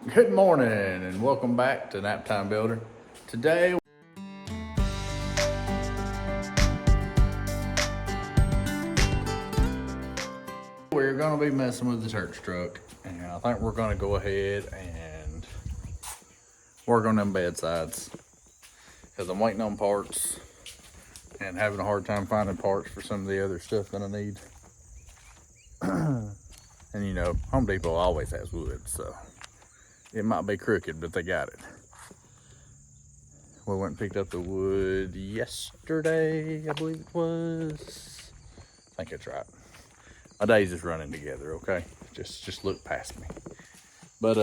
Good morning and welcome back to Naptime Builder. Today we're going to be messing with the church truck, and I think we're going to go ahead and work on them bedsides because I'm waiting on parts and having a hard time finding parts for some of the other stuff that I need. And you know, Home Depot always has wood, so it might be crooked, but they got it. We went and picked up the wood yesterday, I believe it was. I think that's right. My days is running together, okay? Just look past me. But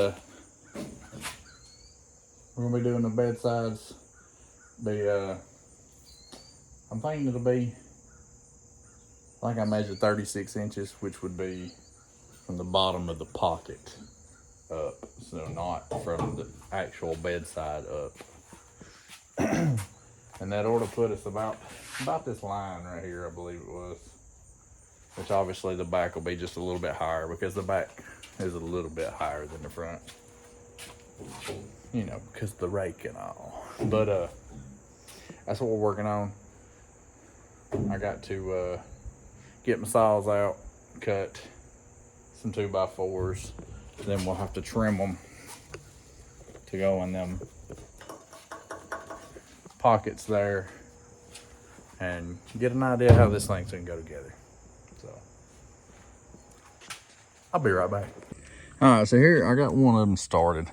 we're gonna be doing the bedsides. I'm thinking it'll be, I think I measured 36 inches, which would be from the bottom of the pocket up, so not from the actual bedside up. And that ought to put us about this line right here, I believe it was. Which obviously the back will be just a little bit higher because the back is a little bit higher than the front. You know, because the rake and all. But that's what we're working on. I got to get my saws out, cut some 2x4s. Then we'll have to trim them to go in them pockets there and get an idea how this thing's gonna go together. So I'll be right back. All right, so here I got one of them started.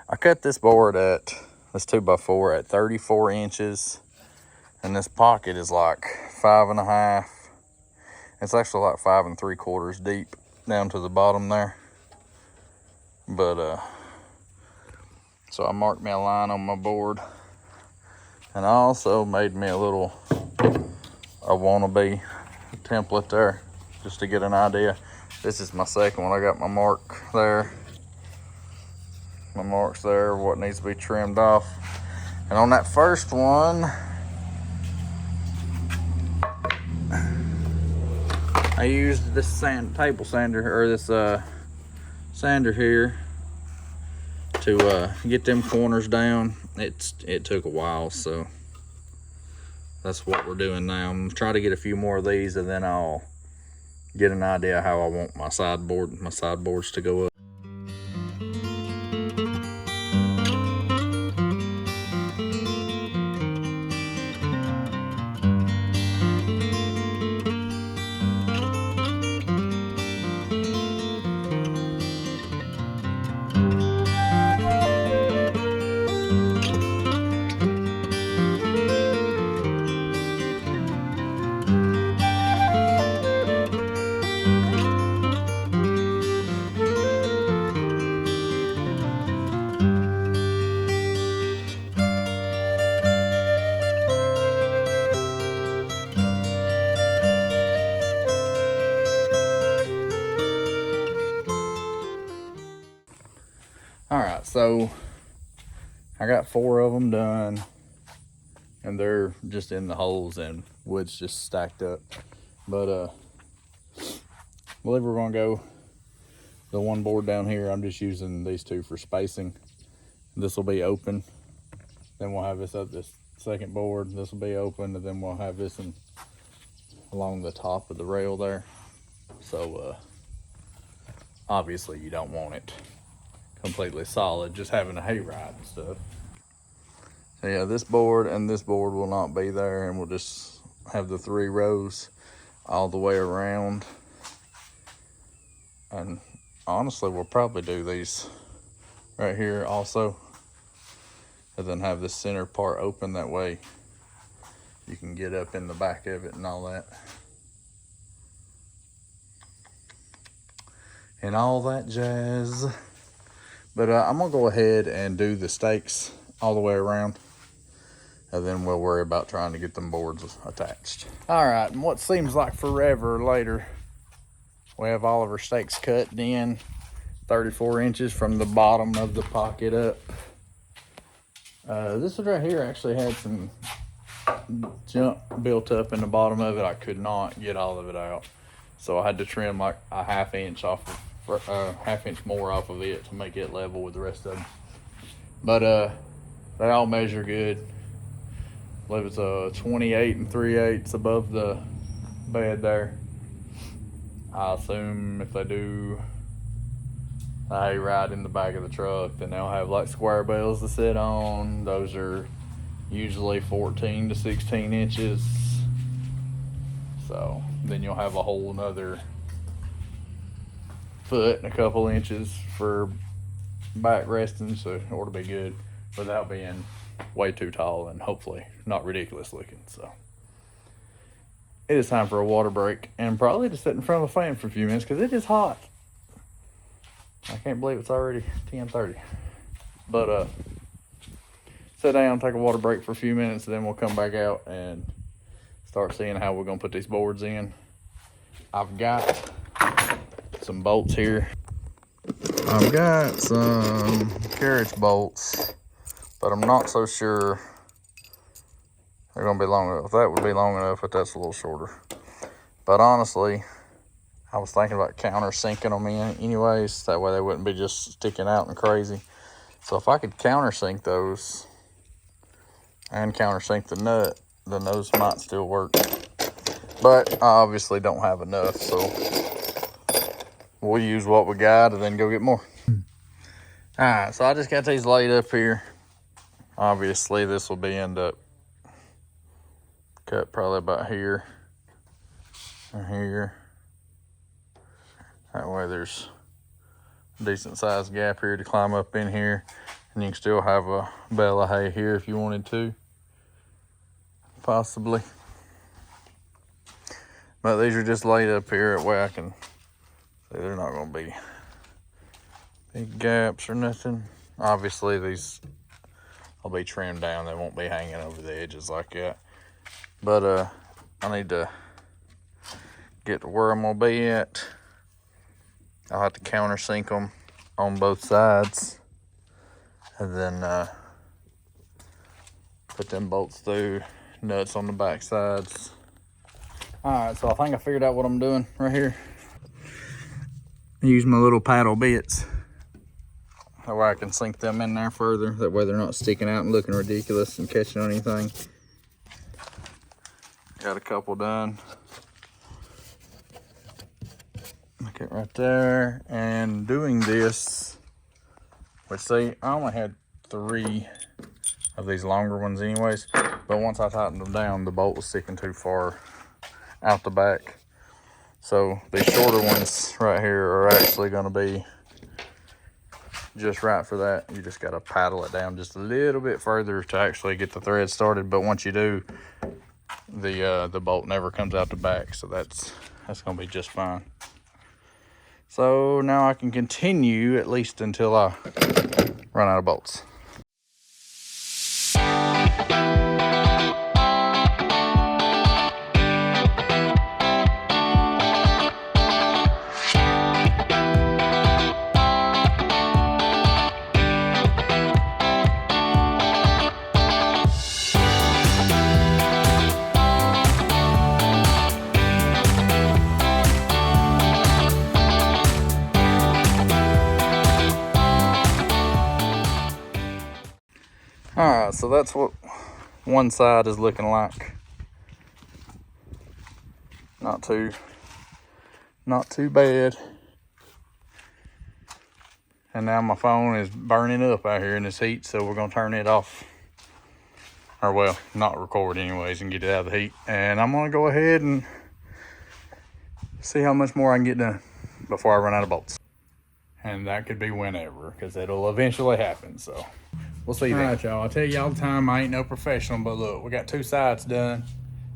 I cut this board at this 2x4 at 34 inches, and this pocket is like 5.5. It's actually like 5 3/4 deep down to the bottom there. But so I marked me a line on my board, and I also made me a wannabe template there just to get an idea. This is my second one. I got my mark there, my marks there, what needs to be trimmed off. And on that first one, I used this table sander, or this sander here, to get them corners down. It took a while, so that's what we're doing now. I'm gonna try to get a few more of these, and then I'll get an idea how I want my sideboards to go up. All right, so I got 4 of them done, and they're just in the holes and wood's just stacked up. But I believe we're gonna go the one board down here. I'm just using these 2 for spacing. This will be open. Then we'll have this second board. This will be open, and then we'll have this along the top of the rail there. So obviously you don't want it completely solid, just having a hayride and stuff. So yeah, this board and this board will not be there, and we'll just have the 3 rows all the way around. And honestly, we'll probably do these right here also, and then have the center part open. That way you can get up in the back of it and all that. And all that jazz. But I'm gonna go ahead and do the stakes all the way around, and then we'll worry about trying to get them boards attached. All right, and what seems like forever later, we have all of our stakes cut in 34 inches from the bottom of the pocket up. This one right here actually had some junk built up in the bottom of it. I could not get all of it out, so I had to trim like a 1/2 inch off of half-inch more off of it to make it level with the rest of them. But they all measure good. I believe it's a 28 3/8 above the bed there. I assume if they do a hayride in the back of the truck, then they'll have like square bales to sit on. Those are usually 14 to 16 inches. So then you'll have a whole another foot and a couple inches for back resting, so it ought to be good without being way too tall and hopefully not ridiculous looking. So it is time for a water break and probably to sit in front of a fan for a few minutes because it is hot. I can't believe it's already 10:30. But sit down, take a water break for a few minutes, and then we'll come back out and start seeing how we're gonna put these boards in. I've got some bolts here. I've got some carriage bolts, but I'm not so sure they're gonna be long enough. That would be long enough, but that's a little shorter. But honestly, I was thinking about countersinking them in anyways. That way they wouldn't be just sticking out and crazy. So if I could countersink those and countersink the nut, then those might still work. But I obviously don't have enough, so we'll use what we got and then go get more. All right, so I just got these laid up here. Obviously, this will be end up cut probably about here or here. That way there's a decent sized gap here to climb up in here. And you can still have a bale of hay here if you wanted to, possibly. But these are just laid up here that way I can see they're not gonna be big gaps or nothing. Obviously these will be trimmed down. They won't be hanging over the edges like that. But I need to get to where I'm gonna be at. I'll have to countersink them on both sides and then put them bolts through, nuts on the back sides. All right, so I think I figured out what I'm doing right here. Use my little paddle bits. That way I can sink them in there further. That way they're not sticking out and looking ridiculous and catching on anything. Got a couple done. Look at right there. And doing this, which see, I only had 3 of these longer ones anyways, but once I tightened them down, the bolt was sticking too far out the back. So these shorter ones right here are actually gonna be just right for that. You just gotta paddle it down just a little bit further to actually get the thread started. But once you do, the bolt never comes out the back, so that's gonna be just fine. So now I can continue at least until I run out of bolts. Alright, so that's what one side is looking like. Not too bad. And now my phone is burning up out here in this heat, so we're gonna turn it off. Or well, not record anyways and get it out of the heat. And I'm gonna go ahead and see how much more I can get done before I run out of bolts. And that could be whenever, because it'll eventually happen, so we'll see then. All right, y'all. I tell you all the time, I ain't no professional, but look, we got 2 sides done.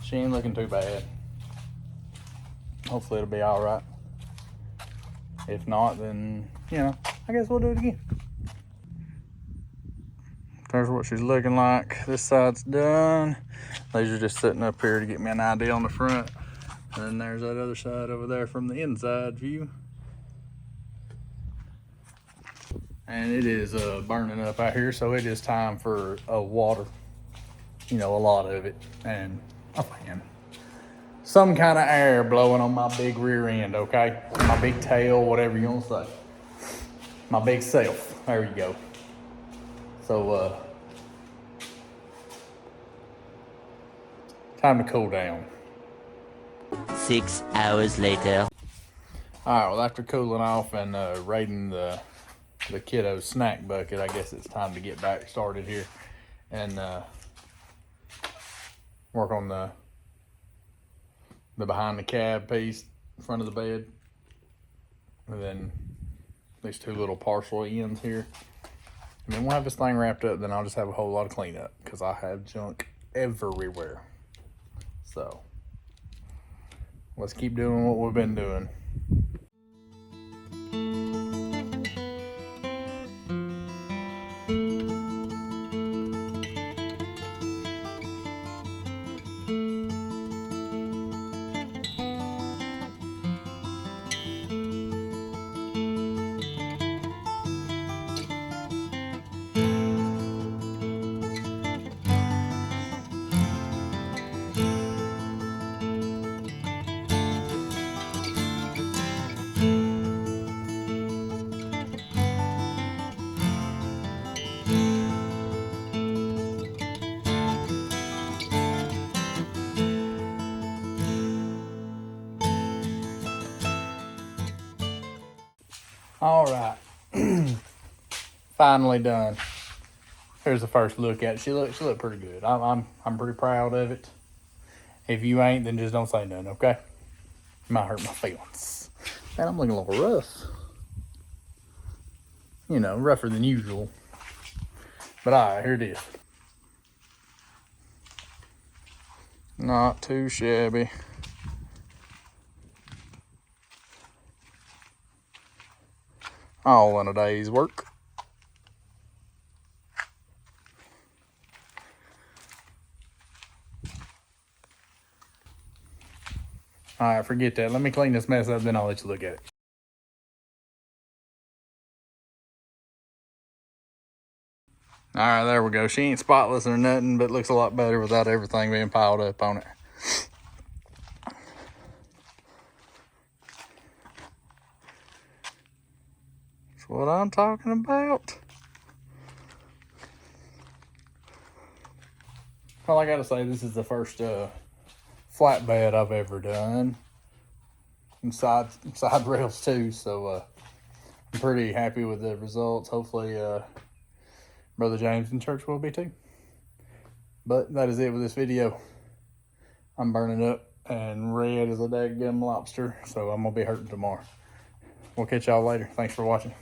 She ain't looking too bad. Hopefully it'll be all right. If not, then, you know, I guess we'll do it again. There's what she's looking like. This side's done. These are just sitting up here to get me an idea on the front. And then there's that other side over there from the inside view. And it is burning up out here, so it is time for water. You know, a lot of it, and a fan. some kind of air blowing on my big rear end, okay? My big tail, whatever you want to say. My big self. There you go. So, time to cool down. 6 hours later. All right, well, after cooling off and raiding the kiddo's snack bucket, I guess it's time to get back started here and work on the behind the cab piece, front of the bed, and then these two little partial ends here. And then we'll have this thing wrapped up, then I'll just have a whole lot of cleanup because I have junk everywhere. So let's keep doing what we've been doing. All right, finally done. Here's the first look at it. She looked pretty good. I'm pretty proud of it. If you ain't, then just don't say nothing, okay? It might hurt my feelings. Man, I'm looking a little rough. You know, rougher than usual. But all right, here it is. Not too shabby. All in a day's work. All right, forget that. Let me clean this mess up, then I'll let you look at it. All right, there we go. She ain't spotless or nothing, but looks a lot better without everything being piled up on it. That's what I'm talking about. Well, I gotta say, this is the first flatbed I've ever done. And side rails too, so I'm pretty happy with the results. Hopefully, Brother James in church will be too. But that is it with this video. I'm burning up and red as a daggum lobster, so I'm gonna be hurting tomorrow. We'll catch y'all later. Thanks for watching.